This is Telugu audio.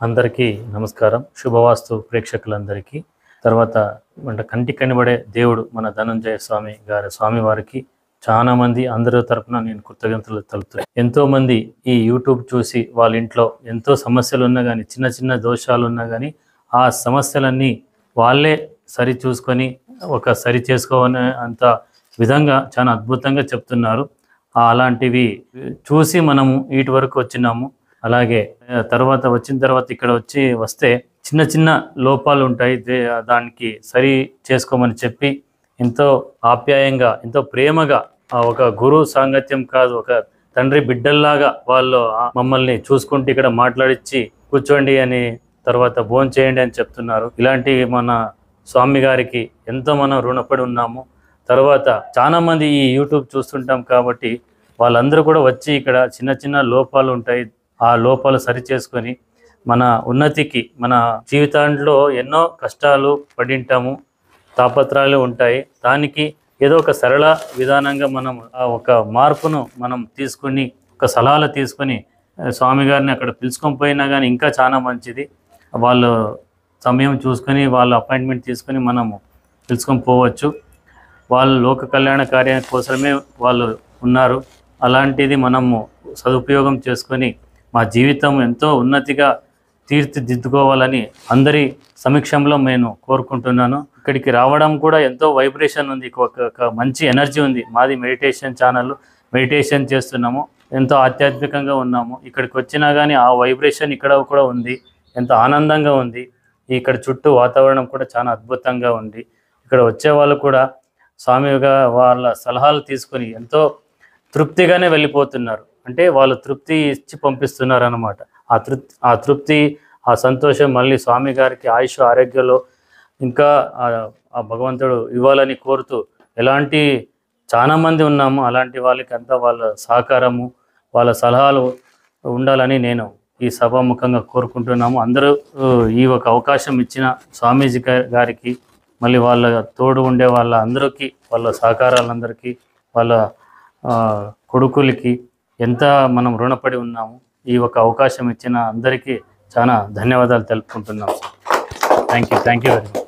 అందరికీ నమస్కారం. శుభవాస్తు ప్రేక్షకులందరికీ తర్వాత కంటికి కనబడే దేవుడు మన ధనంజయ స్వామి గారి స్వామివారికి చాలా మంది అందరి తరపున నేను కృతజ్ఞతలు తెలుపుతున్నాను. ఎంతోమంది ఈ యూట్యూబ్ చూసి వాళ్ళ ఇంట్లో ఎంతో సమస్యలు ఉన్నా కానీ, చిన్న చిన్న దోషాలు ఉన్నా కానీ ఆ సమస్యలన్నీ వాళ్ళే సరి చూసుకొని సరి చేసుకోవాలనే అంత విధంగా చాలా అద్భుతంగా చెప్తున్నారు. అలాంటివి చూసి మనము వీటి వరకు వచ్చినాము. అలాగే వచ్చిన తర్వాత ఇక్కడ వస్తే చిన్న చిన్న లోపాలు ఉంటాయి, దానికి సరి చేసుకోమని చెప్పి ఎంతో ఆప్యాయంగా ఎంతో ప్రేమగా ఒక గురువు సాంగత్యం కాదు, ఒక తండ్రి బిడ్డల్లాగా వాళ్ళు మమ్మల్ని చూసుకుంటూ ఇక్కడ మాట్లాడించి కూర్చోండి అని తర్వాత భోజనం చేయండి అని చెప్తున్నారు. ఇలాంటి మన స్వామి గారికి ఎంతో మనం రుణపడి ఉన్నాము. తర్వాత చాలా మంది ఈ యూట్యూబ్ చూస్తుంటాం కాబట్టి వాళ్ళందరూ కూడా వచ్చి ఇక్కడ చిన్న చిన్న లోపాలు ఉంటాయి, ఆ లోపాలు సరి చేసుకొని మన ఉన్నతికి, మన జీవితంలో ఎన్నో కష్టాలు పడింటాము, తాపత్రాలు ఉంటాయి. దానికి ఏదో ఒక సరళ విధానంగా మనం ఒక మార్పును మనం తీసుకుని ఒక సలహాలు తీసుకొని స్వామి గారిని అక్కడ పిలుచుకొని పోయినా కానీ ఇంకా చాలా మంచిది. వాళ్ళు సమయం చూసుకొని వాళ్ళ అపాయింట్మెంట్ తీసుకొని మనము పిలుచుకొని పోవచ్చు. వాళ్ళు లోక కళ్యాణ కార్యం కోసమే వాళ్ళు ఉన్నారు. అలాంటిది మనము సదుపయోగం చేసుకొని మా జీవితం ఎంతో ఉన్నతిగా తీర్చిదిద్దుకోవాలని అందరి సమక్షంలో నేను కోరుకుంటున్నాను. ఇక్కడికి రావడం కూడా ఎంతో వైబ్రేషన్ ఉంది, ఒక మంచి ఎనర్జీ ఉంది. మాది మెడిటేషన్ ఛానల్, మెడిటేషన్ చేస్తున్నాము, ఎంతో ఆధ్యాత్మికంగా ఉన్నాము. ఇక్కడికి వచ్చినా కానీ ఆ వైబ్రేషన్ ఇక్కడ కూడా ఉంది, ఎంతో ఆనందంగా ఉంది. ఇక్కడ చుట్టూ వాతావరణం కూడా చాలా అద్భుతంగా ఉంది. ఇక్కడ వచ్చే వాళ్ళు కూడా స్వామిగా వాళ్ళ సలహాలు తీసుకొని ఎంతో తృప్తిగానే వెళ్ళిపోతున్నారు. అంటే వాళ్ళు తృప్తి ఇచ్చి పంపిస్తున్నారు అన్నమాట. ఆ తృప్తి, ఆ సంతోషం మళ్ళీ స్వామి గారికి ఆయుష్ ఆరోగ్యంలో ఇంకా ఆ భగవంతుడు ఇవ్వాలని కోరుతూ ఎలాంటి చాలా మంది ఉన్నాము. అలాంటి వాళ్ళకి అంతా వాళ్ళ సహకారము, వాళ్ళ సలహాలు ఉండాలని నేను ఈ సభాముఖంగా కోరుకుంటున్నాము. అందరూ ఈ ఒక అవకాశం ఇచ్చిన స్వామీజీ గారికి, మళ్ళీ వాళ్ళ తోడు ఉండే వాళ్ళ అందరికీ, వాళ్ళ సహకారాలందరికీ, వాళ్ళ కొడుకులకి ఎంత మనం రుణపడి ఉన్నాము. ఈ ఒక అవకాశం ఇచ్చిన అందరికీ చాలా ధన్యవాదాలు తెలుపుకుంటున్నాం. Thank you very much.